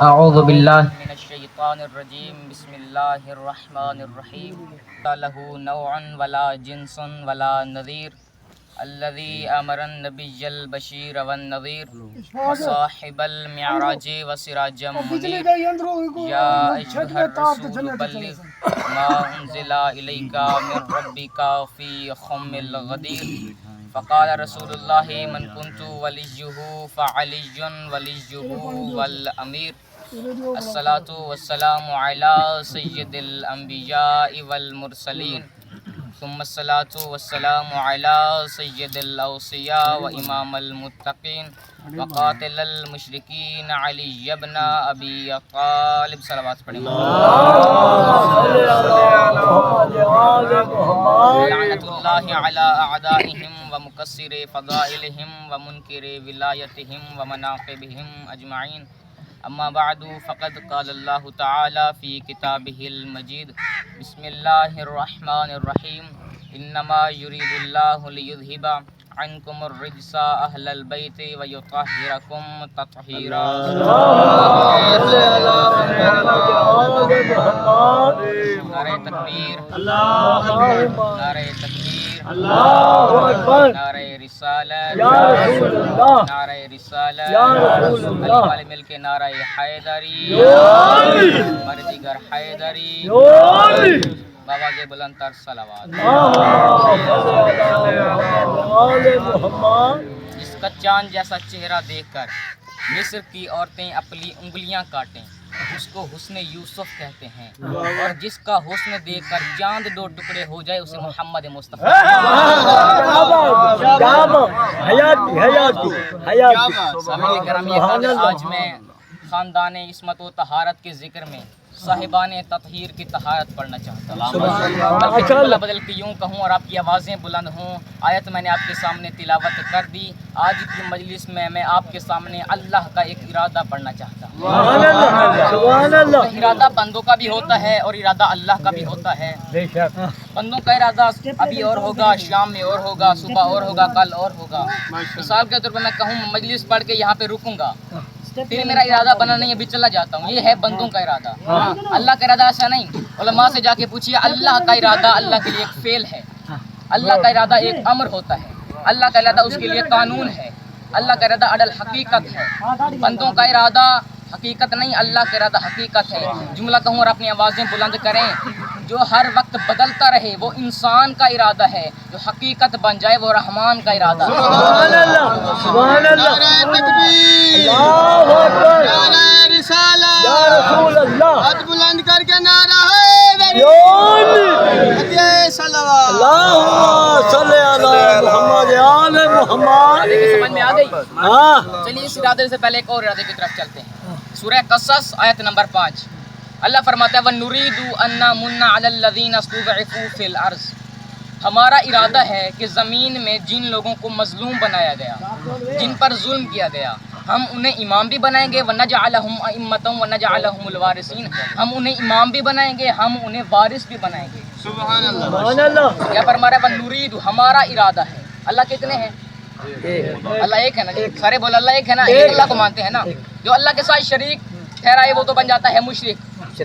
اعوذ باللہ من الشیطان الرجیم بسم اللہ الرحمن الرحیم لہ نوع ولا جنس ولا نذیر الذي امر النبی البشیر والنذیر وصاحب المعراج وسراجا منیر یا ایھا الرسول بلغ ما انزل الیک من ربک فی خم الغدیر فقال رسول اللہ من کنت ولیہ فعلی ولیہ والامیر الصلاۃ والسلام علی سید الانبیاء والمرسلین ثم الصلاۃ والسلام علی سید الاوصیاء وامام المتقین وقاتل المشرکین علی ابن ابی طالب صلوات پڑھیں لعنت اللہ علی اعدائہم ومکسر فضائلہم ومنکر ولایتہم ومناقبہم اجمعین اما بعد فقد قال اللہ تعالی فی کتابہ المجید بسم اللہ الرحمن الرحیم انما یرید اللہ لیذہب عنکم الرجس اہل البیت ویطہرکم تطہیرا نعرہ تکبیر نعرہ تکبیر نعرہ رسالت نعرہ رسالت علی والے مل کے نعرہ حیدری مردیگر حیدری بابا کے بلند تر صلوات جس کا چاند جیسا چہرہ دیکھ کر مصر کی عورتیں اپنی انگلیاں کاٹیں اس کو حسن یوسف کہتے ہیں، اور جس کا حسن دیکھ کر چاند دو ٹکڑے ہو جائے اسے محمد مصطفیٰ۔ سامعین گرامی، آج میں خاندان عصمت و طہارت کے ذکر میں صاحبان تطہیر کی طہارت پڑھنا چاہتا ہوں، بلکہ جملہ بدل کے یوں کہوں اور آپ کی آوازیں بلند ہوں۔ آیت میں نے آپ کے سامنے تلاوت کر دی، آج کی مجلس میں آپ کے سامنے اللہ کا ایک ارادہ پڑھنا چاہتا ہوں۔ ارادہ بندوں کا بھی ہوتا ہے اور ارادہ اللہ کا بھی ہوتا ہے۔ بندوں کا ارادہ ابھی اور ہوگا، شام میں اور ہوگا، صبح اور ہوگا، کل اور ہوگا۔ مثال کے طور پر میں کہوں مجلس پڑھ کے یہاں پہ رکوں گا، پھر میرا ارادہ بنا نہیں، ابھی چلا جاتا ہوں، یہ ہے بندوں کا ارادہ۔ اللہ کا ارادہ ایسا نہیں۔ علماء سے جا کے پوچھیے، اللہ کا ارادہ اللہ کے لیے ایک فعل ہے، اللہ کا ارادہ ایک امر ہوتا ہے، اللہ کا ارادہ اس کے لیے قانون ہے، اللہ کا ارادہ عدل حقیقت ہے۔ بندوں کا ارادہ حقیقت نہیں، اللہ کا ارادہ حقیقت ہے۔ جملہ کہوں اور اپنی آوازیں بلند کریں، جو ہر وقت بدلتا رہے وہ انسان کا ارادہ ہے، جو حقیقت بن جائے وہ رحمان کا ارادہ ہے۔ سبحان اللہ، سبحان اللہ، نعرہ تکبیر، اللہ اکبر، نعرہ رسالت، یا رسول اللہ، ہاتھ بلند کر کے نعرہ حیدری، صلوات، اللہم صلی علی محمد آل محمد۔ سمجھ میں آ گئی؟ ہاں، چلیے اس ارادے سے پہلے ایک اور ارادے کی طرف چلتے ہیں۔ سورہ قصص آیت نمبر 5، اللہ فرماتا ہے وَنُرِيدُ أَن نَّمُنَّ عَلَى الَّذِينَ اسْتُضْعِفُوا فِي الْأَرْضِ، ہمارا ارادہ ہے کہ زمین میں جن لوگوں کو مظلوم بنایا گیا، جن پر ظلم کیا گیا، ہم انہیں امام بھی بنائیں گے، وَنَجْعَلَهُمْ أَئِمَّةً وَنَجْعَلَهُمُ الْوَارِثِينَ، ہم انہیں امام بھی بنائیں گے، ہم انہیں وارث بھی بنائیں گے۔ سبحان اللہ، سبحان اللہ۔ کیا فرما رہا ہے وَنُرِيدُ، ہمارا ارادہ ہے۔ اللہ کتنے ہیں؟ اللہ ایک ہے نا جی، سارے بول اللہ ایک ہے نا، ایک اللہ کو مانتے ہیں نا۔ جو اللہ کے ساتھ شریک ٹھہرائے وہ تو بن جاتا ہے مشرک،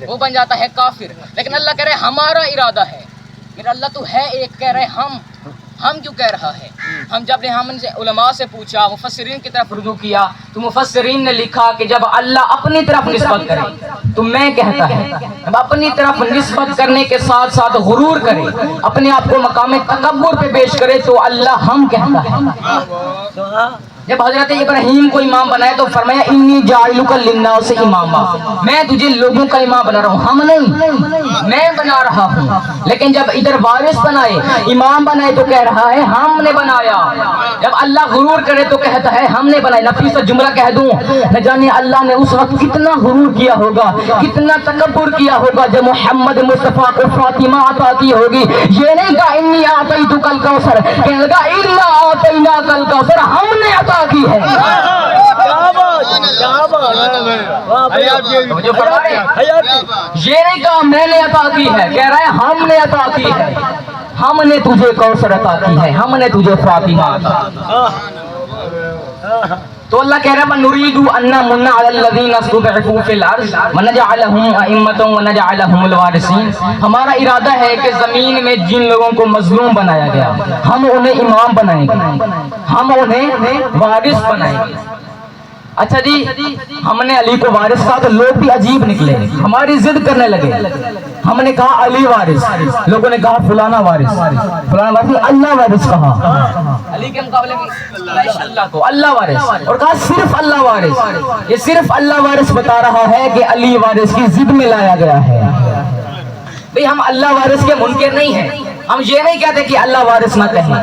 وہ بن جاتا ہے کافر، لیکن اللہ کہہ رہے ہمارا ارادہ ہے۔ میرا اللہ تو ہے ایک، کہہ رہے ہم کیوں کہہ رہا ہے؟ ہم جب نے ہم سے علماء سے پوچھا، مفسرین کی طرف رجوع کیا تو مفسرین نے لکھا کہ جب اللہ اپنی طرف نسبت کرے تو میں کہتا ہے، جب اپنی طرف نسبت کرنے کے ساتھ ساتھ غرور کرے، اپنے آپ کو مقام تکبر پہ پیش کرے تو اللہ ہم کہتا ہے۔ جب حضرت ابراہیم کو امام بنایا تو فرمایا انی جاعلک للناس اماما، میں تجھے لوگوں کا امام بنا رہا ہوں، ہم نہیں، میں بنا رہا ہوں۔ لیکن جب ادھر وارث بنائے، امام بنائے تو کہہ رہا ہے ہم نے بنایا۔ جب اللہ غرور کرے تو کہتا ہے ہم نے بنایا۔ نفیس جملہ کہہ دوں، نہ جانے اللہ نے اس وقت کتنا غرور کیا ہوگا، کتنا تکبر کیا ہوگا جب محمد مصطفیٰ کو فاطمہ عطا کی ہوگی۔ یہ نہیں کہا انی اعطیتک الکوثر، کہنے لگا انا اعطیناک الکوثر، ہم نے عطا کی ہے۔ یہ نہیں کہا میں نے عطا کی ہے، کہہ رہا ہے ہم نے عطا کی ہے، ہم نے تجھے کوثر عطا کی ہے، ہم نے تجھے فاطمہ عطا کی ہے۔ تو اللہ کہہ رہا ہے نُرِيدُ أَن نَّمُنَّ عَلَى الَّذِينَ اسْتُضْعِفُوا فِي الْأَرْضِ وَنَجْعَلَهُمْ أَئِمَّةً وَنَجْعَلَهُمُ الْوَارِثِينَ. ہمارا ارادہ ہے کہ زمین میں جن لوگوں کو مظلوم بنایا گیا ہم انہیں امام بنائیں گے, ہم انہیں وارث بنائیں گے. اچھا جی, ہم نے علی کو وارث کہا تو لوگ بھی عجیب نکلے, ہماری ضد کرنے لگے. ہم نے کہا علی وارث, لوگوں نے کہا فلانا وارث, فلانا وارث, اللہ وارث کہا علی کے مقابلے میں اللہ کو اللہ وارث, اور کہا صرف اللہ وارث. یہ صرف اللہ وارث بتا رہا ہے کہ علی وارث کی ضد میں لایا گیا ہے. بھئی ہم اللہ وارث کے منکر نہیں ہیں, ہم یہ نہیں کہتے کہ اللہ وارث نہ کہیں.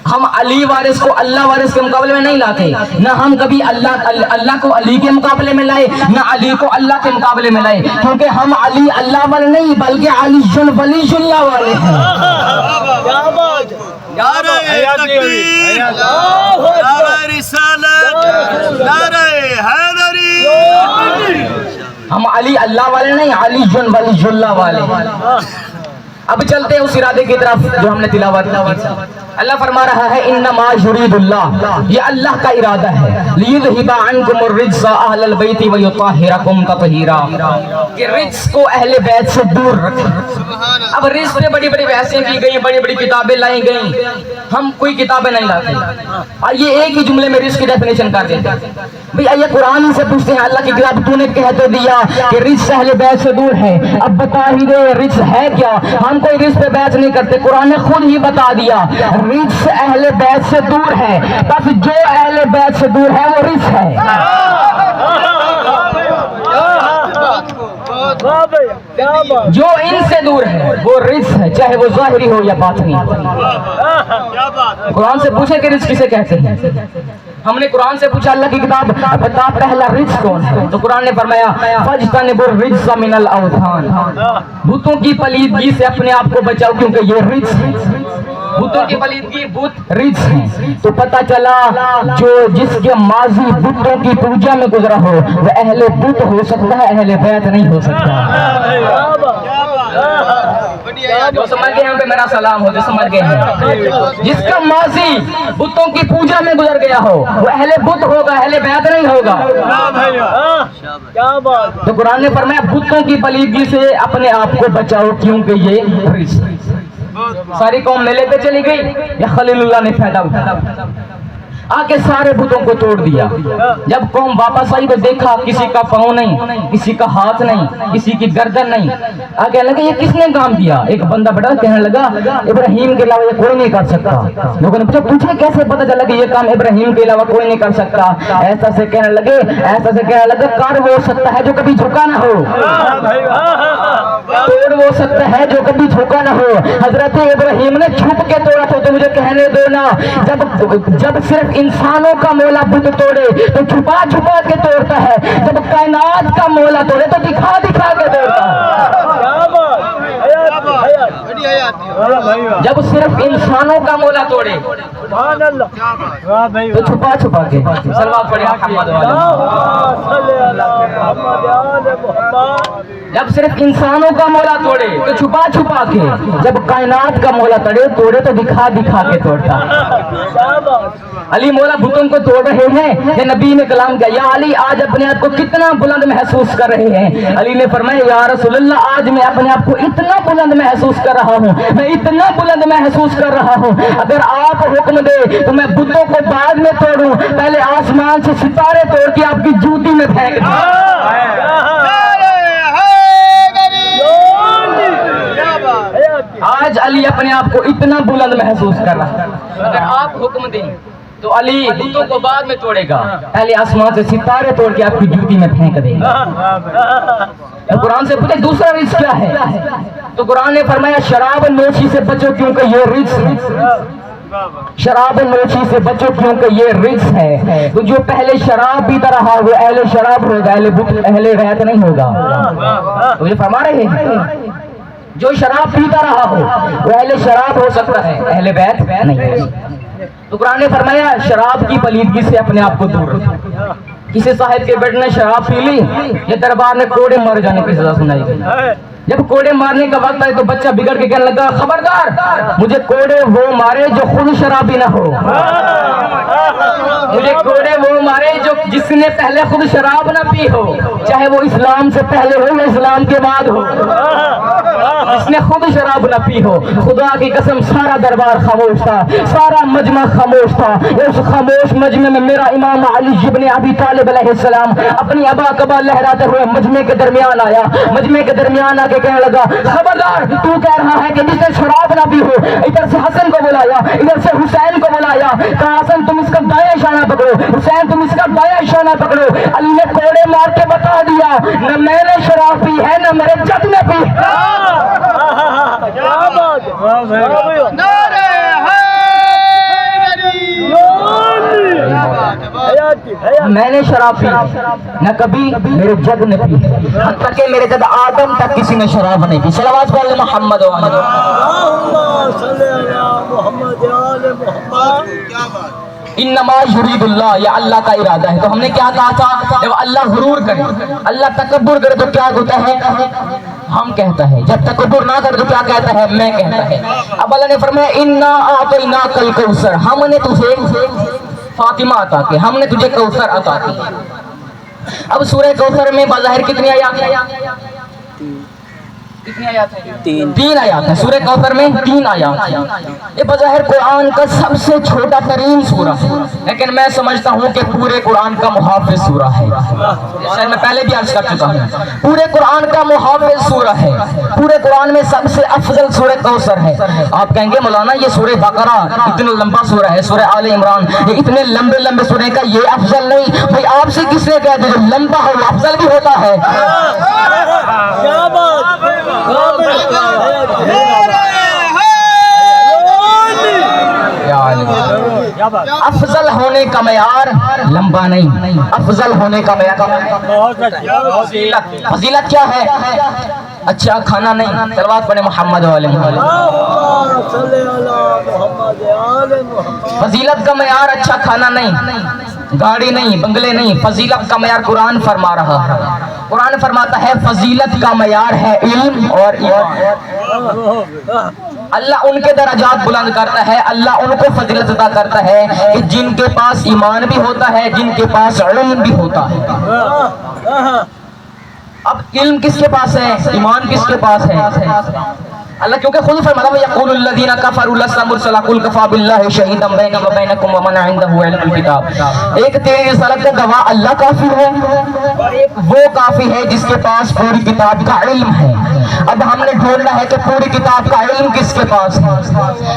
ہم علی وارث کو اللہ وارث کے مقابلے میں نہیں لاتے, نہ ہم کبھی اللہ کو علی کے مقابلے میں لائے, نہ علی کو اللہ کے مقابلے میں لائے, کیونکہ ہم علی اللہ والے نہیں بلکہ علی ولی اللہ والے ہیں. نعرہ تکبیر, نعرہ رسالت, نعرہ حیدری. ہم علی اللہ والے نہیں, علی ولی اللہ والے. اب چلتے ہیں اس ارادے کی طرف جو ہم نے تلاوت کی. اللہ فرما رہا ہے انما یرید اللہ, یہ اللہ کا ارادہ ہے, لیذھب عنکم الرجس اہل البیت ویطہرکم تطہیرا, کہ رجس کو اہل بیت سے دور رکھیں. اب رجس پہ بڑی بڑی بحثیں کی گئی, بڑی بڑی کتابیں لائی گئیں, ہم کوئی کتابیں نہیں لاتے. اور یہ ایک ہی جملے میں رجس کی ڈیفینیشن کر دیتے ہیں. بھئی آئیے قرآن سے پوچھتے ہیں, اللہ کی کتاب تو نے کہہ تو دیا کہ رجس اہل بیت سے دور ہے, اب بتا ہی دے رجس ہے کیا. ہم کوئی رجس پہ بیعت نہیں کرتے, قرآن نے خود ہی بتا دیا رجس اہل بیت سے دور ہے, بس جو اہل بیت سے دور ہے وہ رجس ہے. جو ان سے دور ہے وہ رجس ہے, چاہے وہ ظاہری ہو یا باطنی. قرآن سے پوچھیں کہ رجس کسے کہتے ہیں. ہم نے قرآن سے پوچھا اللہ کی کتاب بتا پہلا رجس کون ہے, تو قرآن نے فرمایا فاجتنبوا الرجس من الاوثان, بتوں کی پلیدگی سے اپنے آپ کو بچاؤ کیونکہ یہ رجس ہے. بتوں کی پلیدگی, بت رجس ہیں. تو پتہ چلا جو جس کے ماضی بتوں کی پوجا میں گزرا ہو وہ اہل بت ہو سکتا ہے, اہل بیت نہیں ہو سکتا. جو سمجھ گئے ہیں پہ میرا سلام ہو, جو سمجھ گئے ہیں. جس کا ماضی بتوں کی پوجا میں گزر گیا ہو وہ اہل بت ہوگا, اہل بیت نہیں ہوگا. تو قرآن نے فرمایا بتوں کی پلیدگی سے اپنے آپ کو بچاؤ کیونکہ یہ رجس. ساری قوم میلے پہ چلی گئی, یا خلیل اللہ نے فائدہ اٹھایا, آ کے سارے بتوں کو توڑ دیا. جب قوم واپس آئی تو دیکھا کسی کا پاؤں نہیں, کسی کا ہاتھ نہیں, کسی کی گردن نہیں. آ کہنے لگا یہ کس نے کام کیا. ایک بندہ بڑا کہنے لگا ابراہیم کے علاوہ یہ کوئی نہیں کر سکتا. لوگوں نے پوچھا تجھے کیسے پتہ چلا کہ یہ کام ابراہیم کے علاوہ کوئی نہیں کر سکتا. ایسا سے کہنے لگے, ایسا سے کہنے لگا کر وہ سکتا ہے جو کبھی جھکا نہ ہو, توڑ وہ سکتا ہے جو کبھی جھکا نہ ہو. حضرت ابراہیم نے چھپ کے توڑا تھا, تو مجھے کہنے دو نا, جب صرف انسانوں کا مولا بت توڑے تو چھپا چھپا کے توڑتا ہے, جب کائنات کا مولا توڑے تو دکھا دکھا کے توڑتا ہے. جب صرف انسانوں کا مولا توڑے تو چھپا چھپا کے. صلوات پڑھیں محمد جب صرف انسانوں کا مولا توڑے تو چھپا چھپا کے, جب کائنات کا مولا توڑے تو دکھا دکھا کے توڑتا. علی مولا بتوں کو توڑ رہے ہیں, کہ نبی نے کلام کیا یا علی آج اپنے آپ کو کتنا بلند محسوس کر رہے ہیں. علی نے فرمایا یا رسول اللہ آج میں اپنے آپ کو اتنا بلند محسوس کر رہا ہوں, میں اتنا بلند محسوس کر رہا ہوں, اگر آپ حکم دے تو میں بتوں کو بعد میں توڑوں, پہلے آسمان سے ستارے توڑ کے آپ کی جوتی میں پھینک دوں. آج علی اپنے آپ کو اتنا بلند محسوس کر رہا ہے, اگر آپ حکم دیں تو علی بتوں کو بعد میں توڑے گا, پہلے آسمان سے ستارے توڑ کے آپ کی جوتی میں پھینک دے گا. قرآن سے پوچھے دوسرا رجس کیا ہے, تو قرآن نے فرمایا شراب نوشی سے بچو کیونکہ یہ رجس ہے. شراب نوشی سے بچو کیونکہ یہ رجس ہے. تو جو پہلے شراب پیتا رہا وہ اہل شراب ہوگا, اہل بیت نہیں ہوگا. تو یہ فرما رہے ہیں جو شراب پیتا رہا ہو وہ اہل شراب ہو سکتا ہے, اہل بیت نہیں. تو قرآن نے فرمایا شراب کی پلیدگی سے اپنے آپ کو دور رکھو. کسی صاحب کے بیٹے نے شراب پی لی, یہ دربار میں کوڑے مر جانے کی سزا سنائی گئی. جب کوڑے مارنے کا وقت آئے تو بچہ بگڑ کے کہنے لگا خبردار مجھے کوڑے وہ مارے جو خود شرابی نہ ہو، مجھے کوڑے وہ مارے جو جس نے پہلے خود شراب نہ پی ہو، چاہے وہ اسلام سے پہلے ہو یا اسلام کے بعد ہو، جس نے خود شراب نہ پی ہو۔ خدا کی قسم سارا دربار خاموش تھا، سارا مجمع خاموش تھا۔ اس خاموش مجمع میں میرا امام علی ابن ابی طالب علیہ السلام اپنی ابا کبا لہراتے ہوئے مجمع کے درمیان آیا، مجمع کے درمیان آ کے کہنے لگا خبردار تو کہہ رہا ہے کہ جس نے شراب نہ پی ہو، ادھر سے حسن کو بلایا، ادھر سے حسین کو بلایا، کہا حسن تم اس کا دائیں شانہ پکڑو، حسین تم اس کا بائیں شانہ پکڑو۔ علی نے کوڑے مار کے بتا دیا نہ میں نے شراب پی ہے نہ میرے جد نے پی۔ میں نے شراب پی نہ کبھی میرے جد نے پی، حتیٰ کہ میرے جد آدم تک کسی نے شراب نہیں پی۔ صلوات پڑھ لیں محمد و آل انما یرید اللہ، یہ اللہ کا ارادہ ہے۔ تو ہم نے کیا کہا تھا جب اللہ غرور کرے، اللہ تکبر کرے تو کیا ہوتا ہے؟ ہم کہتا ہے۔ جب تکبر نہ کرے تو کیا کہتا ہے؟ میں کہتا ہے۔ اب اللہ نے فرمایا انا اعطیناک الکوثر، ہم نے تجھے فاطمہ عطا کی، ہم نے تجھے کوثر عطا کی۔ اب سورہ کوثر میں بظاہر کتنی آیات ہیں؟ کتنی آیات ہیں؟ تین آیات ہیں۔ سورہ کوثر میں 3 آیات ہیں۔ یہ بظاہر قرآن کا سب سے چھوٹا ترین سورہ ہے، لیکن میں سمجھتا ہوں کہ پورے قرآن کا محافظ سورہ ہے۔ شاید میں پہلے بھی عرض کر چکا ہوں، پورے قرآن کا محافظ سورہ ہے۔ پورے قرآن میں سب سے افضل سورہ کوثر ہے۔ آپ کہیں گے مولانا یہ سورہ بقرہ اتنا لمبا سورہ ہے، سورہ آل عمران یہ اتنے لمبے لمبے سورہ کا یہ افضل نہیں؟ بھائی آپ سے کس نے کہا جو لمبا ہو افضل بھی ہوتا ہے؟ افضل ہونے کا معیار لمبا نہیں، افضل ہونے کا معیار فضیلت کیا ہے؟ اچھا کھانا نہیں، صلوات پڑھیں محمد و آل محمد۔ فضیلت کا معیار اچھا کھانا نہیں، گاڑی نہیں، بنگلے نہیں، فضیلت کا معیار قرآن فرما رہا ہے۔ قرآن فرماتا ہے فضیلت کا معیار ہے علم اور ایمان۔ اللہ ان کے درجات بلند کرتا ہے، اللہ ان کو فضیلت عطا کرتا ہے کہ جن کے پاس ایمان بھی ہوتا ہے، جن کے پاس علم بھی ہوتا ہے۔ اب علم کس کے پاس ہے؟ ایمان کس کے پاس ہے؟ اللہ کیونکہ خود فرماتا ہے یقول الذین کفروا لست مرسلا قل کفی باللہ شہیدا بینی و بینکم ومن عنده علم الکتاب۔ ایک تیری رسالت کا گواہ اللہ کافی ہے، اور ایک وہ کافی ہے جس کے پاس پوری کتاب کا علم ہے۔ اب ہم نے ڈھونڈنا ہے کہ پوری کتاب کا علم کس کے پاس ہے۔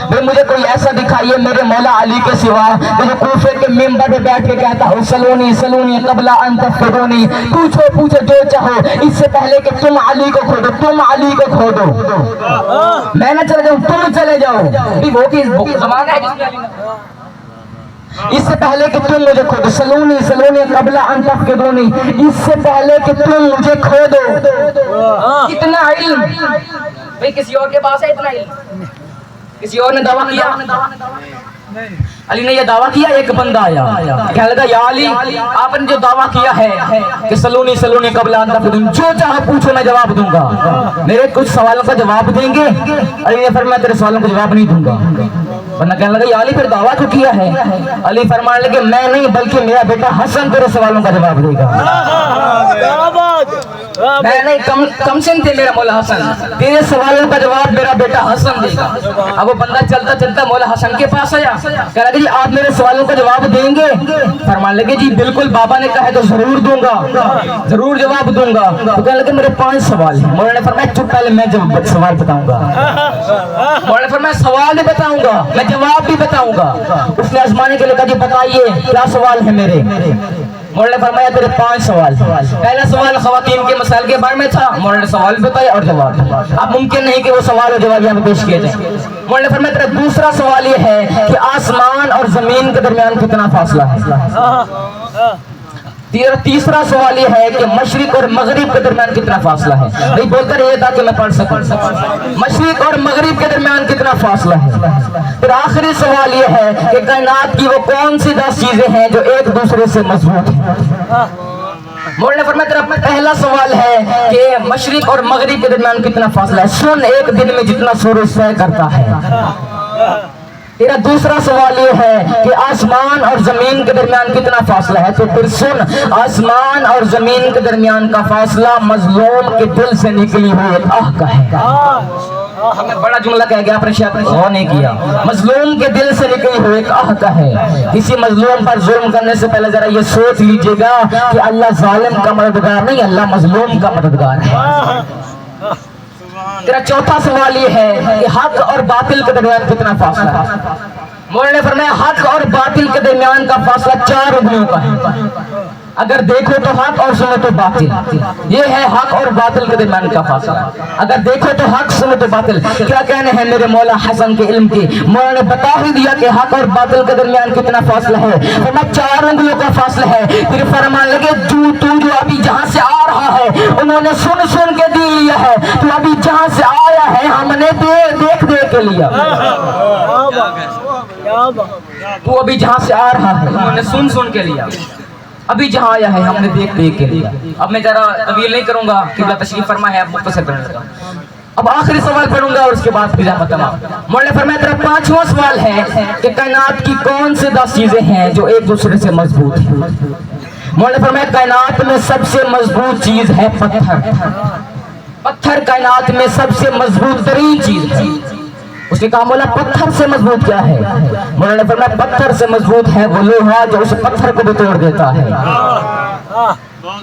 بھئی مجھے کوئی ایسا دکھائیے میرے مولا علی کے سوا جو کوفے کے منبر پہ بیٹھ کے کہتا ہو سلونی سلونی قبل ان تفقدونی، پوچھو پوچھو جو چاہو اس سے پہلے کہ تم علی کو کھودو، تم علی کو کھودو، میں نہ چلے جاؤں تم چلے جاؤ۔ وہ کی زمانہ ہے جس میں اس سے پہلے کہ تم مجھے کھودو، سلونی سلونی قبل ان تفقدونی، اس سے پہلے کہ تم مجھے کھودو۔ کتنا علم بھئی کسی اور کے پاس ہے اتنا علم؟ کسی اور نے دعویٰ کیا؟ علی نے یہ دعویٰ کیا، ایک بندہ آیا کہنے لگا یا علی آپ نے جو دعویٰ کیا ہے کہ سلونی سلونی قبل ان تفقدونی، جو چاہے پوچھو میں جواب دوں گا، میرے کچھ سوالوں کا جواب دیں گے؟ علی نے فرمایا تیرے سوالوں کا جواب نہیں دوں گا۔ بندہ کہنے لگا یا علی پھر دعویٰ کیوں کیا ہے؟ علی فرمانے لگے میں نہیں بلکہ میرا بیٹا حسن تیرے سوالوں کا جواب دے گا۔ میں نہیں، کم سن تھے میرا مولا حسن، تیرے سوالوں کا جواب میرا بیٹا حسن دے گا۔ اب وہ بندہ چلتا چلتا مولا حسن کے پاس آیا، کہہ رہا کہ جی آپ میرے سوالوں کا جواب دیں گے؟ فرمان لگے جی بالکل بابا نے کہا ہے تو ضرور دوں گا، ضرور جواب دوں گا۔ تو کہنے لگے میرے 5 سوال ہیں۔ مولا نے فرمایا چپ پہلے میں جب سوال بتاؤں گا۔ مولا نے فرمایا سوال بھی بتاؤں گا میں جواب بھی بتاؤں گا۔ اس نے آزمانے کے لیے کہا جی بتائیے کیا سوال ہے میرے؟ مولا نے فرمایا تیرے 5 سوال۔ پہلا سوال خواتین کے مسائل کے بارے میں تھا، مولا نے سوال بتایا اور جواب۔ اب ممکن نہیں کہ وہ سوال اور جواب یہاں پیش کیے جائیں۔ مولا نے فرمایا تیرا دوسرا سوال یہ ہے کہ آسمان اور زمین کے درمیان کتنا فاصلہ ہے؟ تیسرا سوال یہ ہے کہ مشرق اور مغرب کے درمیان کتنا فاصلہ ہے؟ نہیں بولتا رہیے تاکہ میں پڑھ سکوں، مشرق اور مغرب کے درمیان کتنا فاصلہ ہے؟ پھر آخری سوال یہ ہے کہ کائنات کی وہ کون سی 10 چیزیں ہیں جو ایک دوسرے سے مضبوط ہیں؟ مولانا نے فرمایا تیرا پہلا سوال ہے کہ مشرق اور مغرب کے درمیان کتنا فاصلہ ہے، سن ایک دن میں جتنا سورج سیر کرتا ہے۔ تیرا دوسرا سوال یہ ہے کہ آسمان اور زمین کے درمیان کتنا فاصلہ ہے، تو پھر سن آسمان اور زمین کے درمیان کا فاصلہ مظلوم کے دل سے نکلی ہوئی ایک آہ کا ہے۔ ہمیں بڑا جملہ کہہ گیا، آپ نے غور نہیں کیا۔ مظلوم کے دل سے نکلی ہوئی ایک آہ کا ہے۔ کسی مظلوم پر ظلم کرنے سے پہلے ذرا یہ سوچ لیجئے گا کہ اللہ ظالم کا مددگار نہیں، اللہ مظلوم کا مددگار ہے۔ تیرا چوتھا سوال یہ ہے کہ حق اور باطل کے درمیان کتنا فاصلہ ہے۔ مولانا نے فرمایا حق اور باطل کے درمیان کا فاصلہ 4 انگلیوں کا ہے۔ اگر دیکھو تو حق اور سنو تو باطل، یہ ہے حق اور باطل کے درمیان کا فاصلہ۔ اگر دیکھو تو حق، سنو تو باطل۔ کیا کہنے ہیں میرے مولا حسن کے علم کی، مولا نے بتا ہی دیا کہ حق اور باطل کے درمیان کتنا فاصلہ ہے، فرمایا 4 انگلیوں کا فاصلہ ہے۔ پھر فرمان لگے تو جو ابھی جہاں سے آ رہا ہے انہوں نے سن کے دی لیا ہے، تو ابھی جہاں سے آیا ہے ہم نے دیکھ کے لیا۔ تو ابھی جہاں سے آ رہا ہے انہوں نے سن کے لیا، ابھی جہاں آیا ہے ہم نے دیکھ کے لیا۔ اب میں ذرا طویل نہیں کروں گا، قبلہ تشریف فرما ہے، اب مختصر کرنے لگا۔ اب آخری سوال پڑھوں گا اور اس کے بعد پھر تمام۔ مولانا نے فرمایا تیرا 5واں سوال ہے کہ کائنات کی کون سے 10 چیزیں ہیں جو ایک دوسرے سے مضبوط ہیں۔ مولانا نے فرمایا کائنات میں سب سے مضبوط چیز ہے پتھر کائنات میں سب سے مضبوط ترین چیز ہے۔ اس نے کہا مولا پتھر سے مضبوط کیا ہے؟ مولانا نے فرمایا پتھر سے مضبوط ہے وہ لوہا جو اس پتھر کو بھی توڑ دیتا ہے۔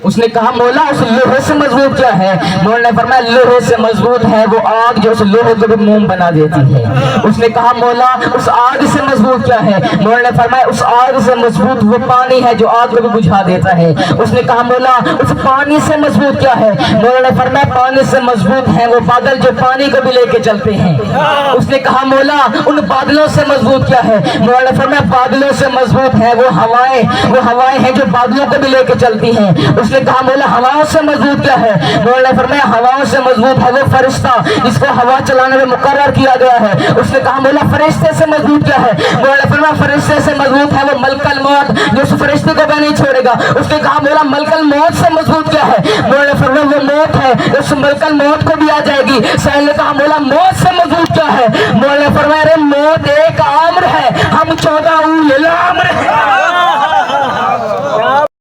اس نے کہا مولا اس لوہے سے مضبوط کیا ہے؟ مولانا نے فرمایا لوہے سے مضبوط ہے وہ آگ جو اس لوہے کو بھی موم بنا دیتی ہے۔ اس نے کہا مولا اس آگ سے مضبوط کیا ہے؟ مولانا نے فرمایا اس آگ سے مضبوط وہ پانی ہے جو آگ کو بھی بجھا دیتا ہے۔ اس نے کہا مولا اس پانی سے مضبوط کیا ہے؟ مولانا نے فرمایا پانی سے مضبوط ہیں وہ بادل جو پانی کو بھی لے کے چلتے ہیں۔ اس نے کہا مولا ان بادلوں سے مضبوط کیا ہے؟ مولانا نے فرمایا بادلوں سے مضبوط ہیں وہ ہوائیں ہیں جو بادلوں کو بھی لے کے چلتی ہیں۔ اس نے کہا مولا ہواؤں سے مضبوط کیا ہے؟ مولانا نے فرمایا ہواؤں سے مضبوط ہے وہ فرشتہ جس کو ہوا چلانے میں مقرر کیا گیا ہے۔ اس نے کہا مولا فرشتے سے مضبوط کیا ہے؟ مولانا نے فرمایا فرشتے سے مضبوط ہے وہ ملک الموت جو اس فرشتے کو بھی نہیں چھوڑے گا۔ اس نے کہا مولا ملک الموت سے مضبوط کیا ہے؟ مولانا نے فرمایا وہ موت ہے اس ملک الموت کو بھی آ جائے گی۔ سائل نے کہا مولا موت سے مضبوط کیا ہے؟ مولانا نے فرمایا ارے موت ایک امر ہے، ہم 14